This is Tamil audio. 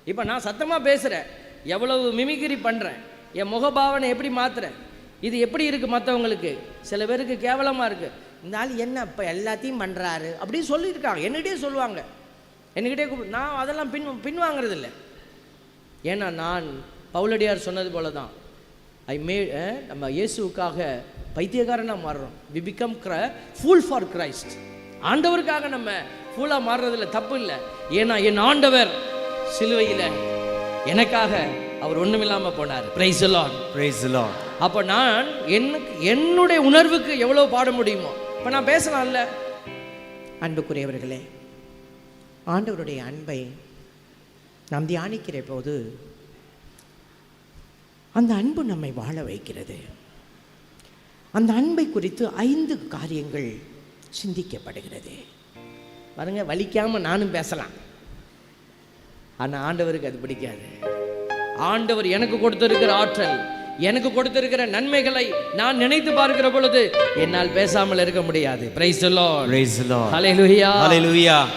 இப்போ நான் சத்தமாக பேசுகிறேன், எவ்வளவு மிமிக்ரி பண்ணுறேன், என் முகபாவனை எப்படி மாற்றுறேன், இது எப்படி இருக்குது மற்றவங்களுக்கு? சில பேருக்கு கேவலமாக இருக்குது. இந்த ஆள் என்ன இப்போ எல்லாத்தையும் பண்ணுறாரு அப்படின்னு சொல்லியிருக்காங்க, என்கிட்டே சொல்லுவாங்க, என்கிட்டே நான் அதெல்லாம் பின்வாங்கிறதில்ல. ஏன்னா நான் பவுலடியார் சொன்னது போல தான், நம்ம இயேசுவுக்காக பைத்தியக்காரனாக மாறுறோம். We become fool for Christ. ஆண்டவருக்காக நம்ம ஃபூலாக மாறுறதில்ல, தப்பு இல்லை. ஏன்னா என் ஆண்டவர் சிலுவையில் எனக்காக அவர் ஒன்றுமில்லாமல் போனார். Praise the Lord, praise the Lord. அப்போ நான் என்னுடைய உணர்வுக்கு எவ்வளோ பாட முடியுமோ இப்போ நான் பேசலாம்ல. அன்புக்குரியவர்களே, ஆண்டவருடைய அன்பை நாம் தியானிக்கிற போது அந்த அன்பு நம்மை வாழ வைக்கிறது. அந்த அன்பை குறித்து 5 காரியங்கள் சிந்திக்கப்படுகிறது. பாருங்க, வலிக்காமல் நானும் பேசலாம், ஆனால் ஆண்டவருக்கு அது பிடிக்காது. ஆண்டவர் எனக்கு கொடுத்திருக்கிற ஆற்றல், எனக்கு கொடுத்திருக்கிற நன்மைகளை நான் நினைத்து பார்க்கிற பொழுது என்னால் பேசாமல் இருக்க முடியாது. Praise the Lord, praise the Lord. Hallelujah, hallelujah.